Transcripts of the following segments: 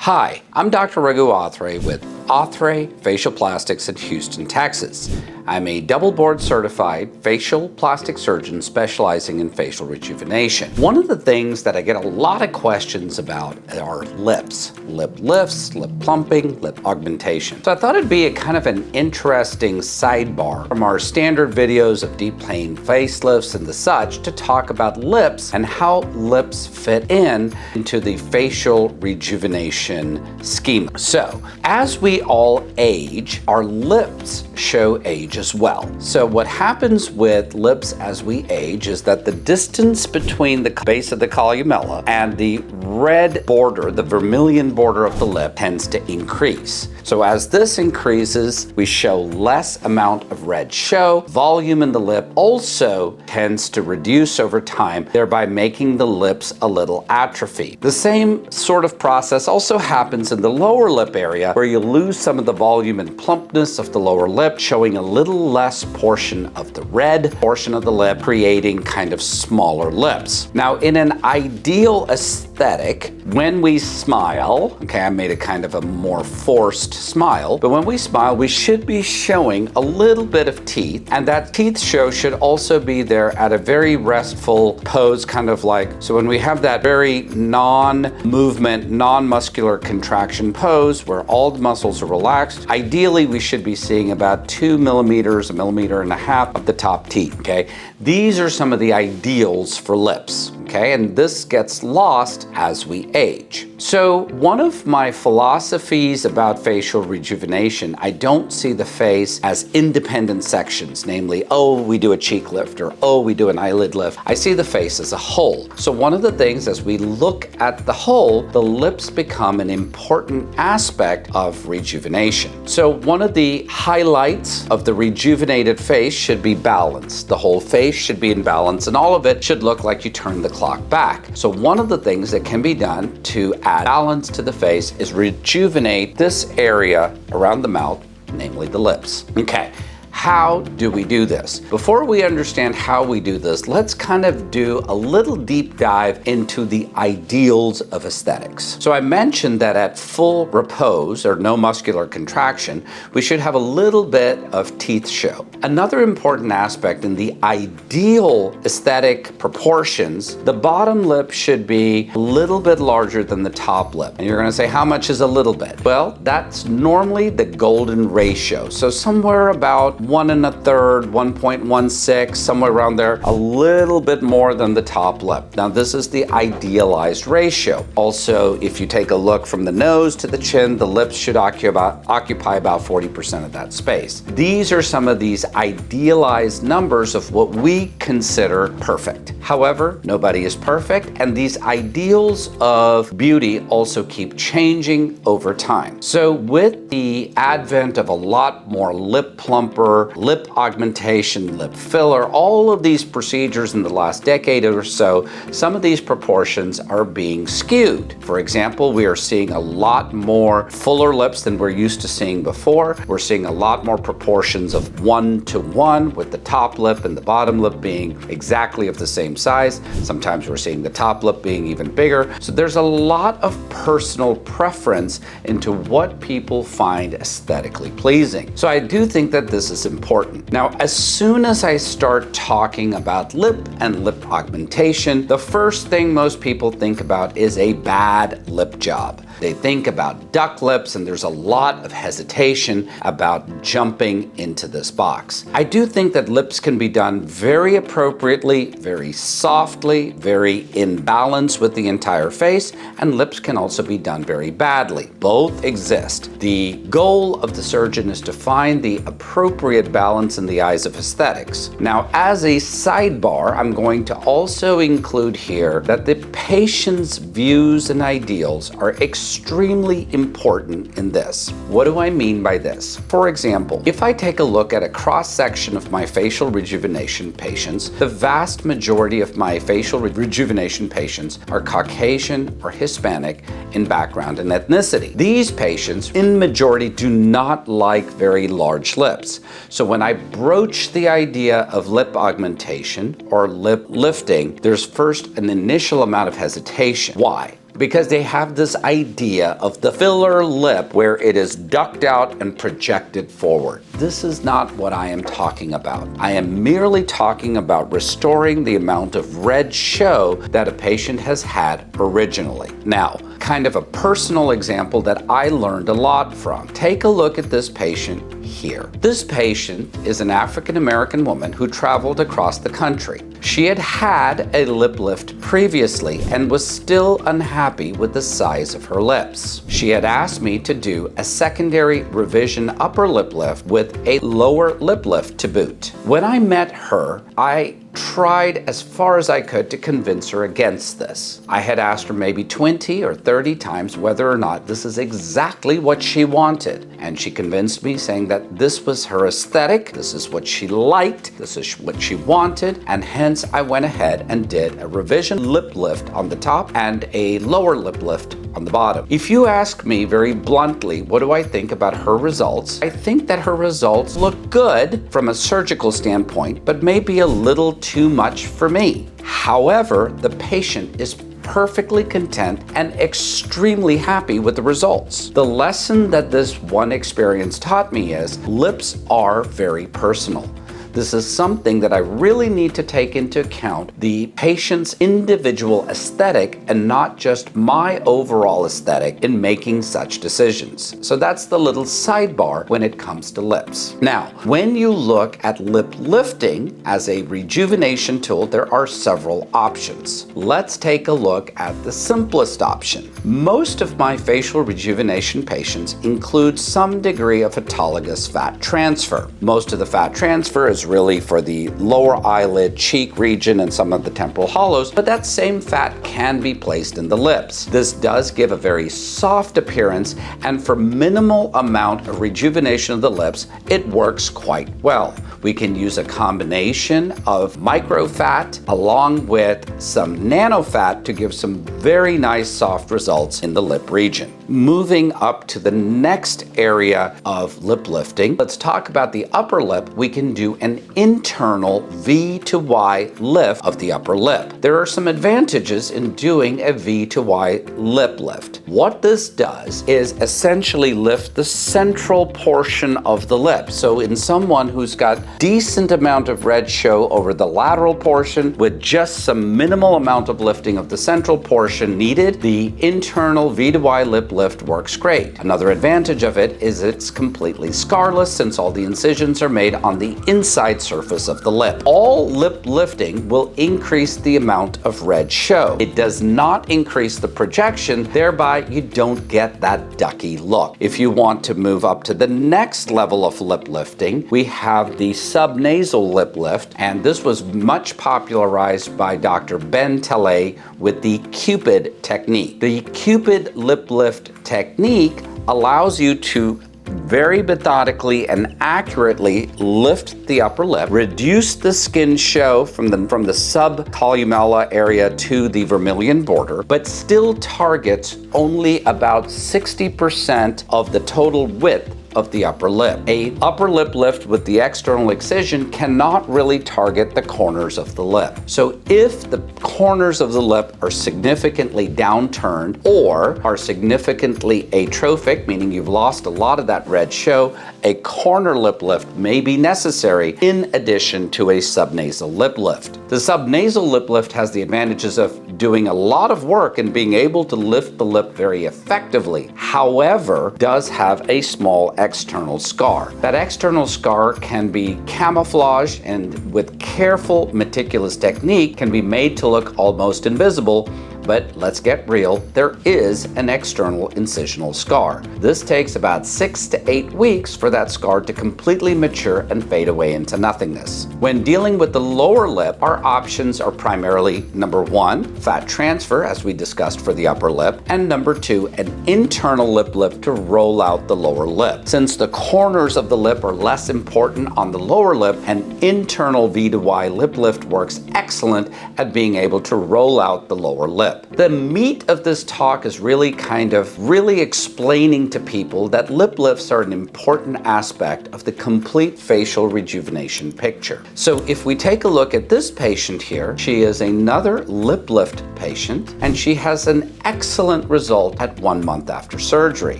Hi, I'm Dr. Raghu Athré with Athre Facial Plastics in Houston, Texas. I'm a double board certified facial plastic surgeon specializing in facial rejuvenation. One of the things that I get a lot of questions about are lips. Lip lifts, lip plumping, lip augmentation. So I thought it'd be a kind of an interesting sidebar from our standard videos of deep plane facelifts and the such to talk about lips and how lips fit into the facial rejuvenation schema. So as we all age, our lips show age as well. So what happens with lips as we age is that the distance between the base of the columella and the red border, the vermilion border of the lip, tends to increase. So as this increases, we show less amount of red show. Volume in the lip also tends to reduce over time, thereby making the lips a little atrophy. The same sort of process also happens in the lower lip area, where you lose some of the volume and plumpness of the lower lip, showing a little less portion of the red portion of the lip, creating kind of smaller lips. Now, in an ideal aesthetic, when we smile, okay, I made a kind of a more forced smile, but when we smile, we should be showing a little bit of teeth, and that teeth show should also be there at a very restful pose, kind of like, so when we have that very non-movement, non-muscular contraction pose where all the muscles are relaxed, ideally we should be seeing about 2 millimeters, 1.5 millimeters of the top teeth, okay? These are some of the ideals for lips, okay? And this gets lost as we age. So one of my philosophies about facial rejuvenation, I don't see the face as independent sections, namely, oh, we do a cheek lift, or oh, we do an eyelid lift. I see the face as a whole. So one of the things, as we look at the whole, the lips become an important aspect of rejuvenation. So one of the highlights of the rejuvenated face should be balance. The whole face should be in balance, and all of it should look like you turn the clock back. So one of the things that can be done to add balance to the face is rejuvenate this area around the mouth, namely the lips. Okay. How do we do this? Before we understand how we do this, let's kind of do a little deep dive into the ideals of aesthetics. So I mentioned that at full repose, or no muscular contraction, we should have a little bit of teeth show. Another important aspect in the ideal aesthetic proportions, the bottom lip should be a little bit larger than the top lip. And you're gonna say, how much is a little bit? Well, that's normally the golden ratio. So somewhere about 1 1/3, 1.16, somewhere around there, a little bit more than the top lip. Now, this is the idealized ratio. Also, if you take a look from the nose to the chin, the lips should occupy about 40% of that space. These are some of these idealized numbers of what we consider perfect. However, nobody is perfect, and these ideals of beauty also keep changing over time. So with the advent of a lot more lip plumper, lip augmentation, lip filler, all of these procedures in the last decade or so, some of these proportions are being skewed. For example, we are seeing a lot more fuller lips than we're used to seeing before. We're seeing a lot more proportions of 1:1, with the top lip and the bottom lip being exactly of the same size. Sometimes we're seeing the top lip being even bigger. So there's a lot of personal preference into what people find aesthetically pleasing. So I do think that this is important. Now, as soon as I start talking about lip and lip augmentation, the first thing most people think about is a bad lip job. They think about duck lips, and there's a lot of hesitation about jumping into this box. I do think that lips can be done very appropriately, very softly, very in balance with the entire face, and lips can also be done very badly. Both exist. The goal of the surgeon is to find the appropriate balance in the eyes of aesthetics. Now, as a sidebar, I'm going to also include here that the patient's views and ideals are extremely important in this. What do I mean by this? For example, if I take a look at a cross-section of my facial rejuvenation patients, the vast majority of my facial rejuvenation patients are Caucasian or Hispanic in background and ethnicity. These patients, in majority, do not like very large lips. So when I broach the idea of lip augmentation or lip lifting, there's first an initial amount of hesitation. Why? because they have this idea of the filler lip where it is ducked out and projected forward. This is not what I am talking about. I am merely talking about restoring the amount of red show that a patient has had originally. Now, kind of a personal example that I learned a lot from. Take a look at this patient here. This patient is an African American woman who traveled across the country. She had had a lip lift previously and was still unhappy with the size of her lips. She had asked me to do a secondary revision upper lip lift with a lower lip lift to boot. When I met her, I tried as far as I could to convince her against this. I had asked her maybe 20 or 30 times whether or not this is exactly what she wanted. And she convinced me, saying that this was her aesthetic, this is what she liked, this is what she wanted, and hence I went ahead and did a revision lip lift on the top and a lower lip lift on the bottom. If you ask me very bluntly, what do I think about her results? I think that her results look good from a surgical standpoint, but maybe a little too much for me. However, the patient is perfectly content and extremely happy with the results. The lesson that this one experience taught me is lips are very personal. This is something that I really need to take into account the patient's individual aesthetic and not just my overall aesthetic in making such decisions. So that's the little sidebar when it comes to lips. Now, when you look at lip lifting as a rejuvenation tool, there are several options. Let's take a look at the simplest option. Most of my facial rejuvenation patients include some degree of autologous fat transfer. Most of the fat transfer is really for the lower eyelid, cheek region, and some of the temporal hollows, but that same fat can be placed in the lips. This does give a very soft appearance, and for minimal amount of rejuvenation of the lips, it works quite well. We can use a combination of microfat along with some nano fat to give some very nice soft results in the lip region. Moving up to the next area of lip lifting, let's talk about the upper lip. We can do an internal V to Y lift of the upper lip. There are some advantages in doing a V to Y lip lift. What this does is essentially lift the central portion of the lip. So in someone who's got decent amount of red show over the lateral portion with just some minimal amount of lifting of the central portion needed, the internal V to Y lip lift works great. Another advantage of it is it's completely scarless since all the incisions are made on the inside surface of the lip. All lip lifting will increase the amount of red show. It does not increase the projection, thereby you don't get that ducky look. If you want to move up to the next level of lip lifting, we have the subnasal lip lift, and this was much popularized by Dr. Ben Tele with the Cupid technique. The Cupid lip lift technique allows you to very methodically and accurately lift the upper lip, reduce the skin show from the subcolumella area to the vermilion border, but still targets only about 60% of the total width of the upper lip. A upper lip lift with the external excision cannot really target the corners of the lip. So if the corners of the lip are significantly downturned or are significantly atrophic, meaning you've lost a lot of that red show, a corner lip lift may be necessary in addition to a subnasal lip lift. The subnasal lip lift has the advantages of doing a lot of work and being able to lift the lip very effectively. However, does have a small external scar. That external scar can be camouflaged and with careful, meticulous technique can be made to look almost invisible. But let's get real, there is an external incisional scar. This takes about 6 to 8 weeks for that scar to completely mature and fade away into nothingness. When dealing with the lower lip, our options are primarily number 1, fat transfer, as we discussed for the upper lip, and number 2, an internal lip lift to roll out the lower lip. Since the corners of the lip are less important on the lower lip, an internal V to Y lip lift works excellent at being able to roll out the lower lip. lip. The meat of this talk is really explaining to people that lip lifts are an important aspect of the complete facial rejuvenation picture. So if we take a look at this patient here, she is another lip lift patient, and she has an excellent result at 1 month after surgery.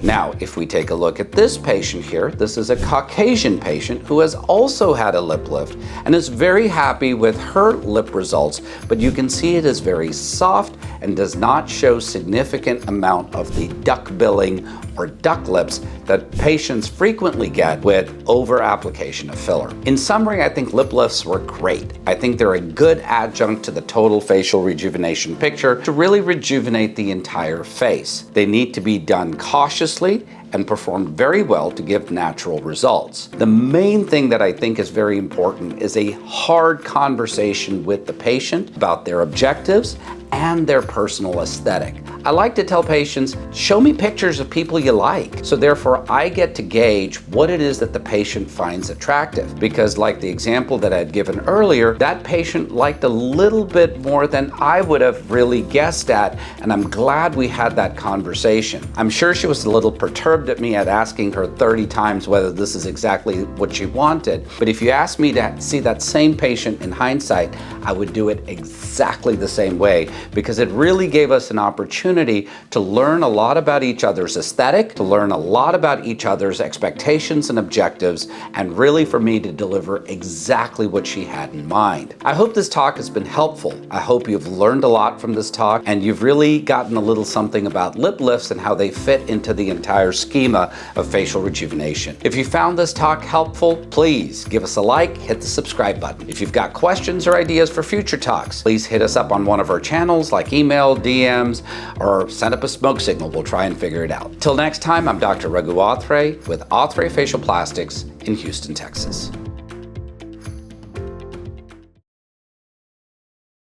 Now, if we take a look at this patient here, this is a Caucasian patient who has also had a lip lift and is very happy with her lip results, but you can see it is very soft and does not show significant amount of the duck billing or duck lips that patients frequently get with over application of filler. In summary, I think lip lifts were great. I think they're a good adjunct to the total facial rejuvenation picture to really rejuvenate the entire face. They need to be done cautiously and performed very well to give natural results. The main thing that I think is very important is a hard conversation with the patient about their objectives and their personal aesthetic. I like to tell patients, show me pictures of people you like. So therefore, I get to gauge what it is that the patient finds attractive. Because like the example that I had given earlier, that patient liked a little bit more than I would have really guessed at, and I'm glad we had that conversation. I'm sure she was a little perturbed at me at asking her 30 times whether this is exactly what she wanted. But if you asked me to see that same patient in hindsight, I would do it exactly the same way, because it really gave us an opportunity to learn a lot about each other's aesthetic, to learn a lot about each other's expectations and objectives, and really for me to deliver exactly what she had in mind. I hope this talk has been helpful. I hope you've learned a lot from this talk, and you've really gotten a little something about lip lifts and how they fit into the entire schema of facial rejuvenation. If you found this talk helpful, please give us a like, hit the subscribe button. If you've got questions or ideas for future talks, please hit us up on one of our channels like email, DMs, or send up a smoke signal. We'll try and figure it out. Till next time, I'm Dr. Raghu Athré with Athre Facial Plastics in Houston, Texas.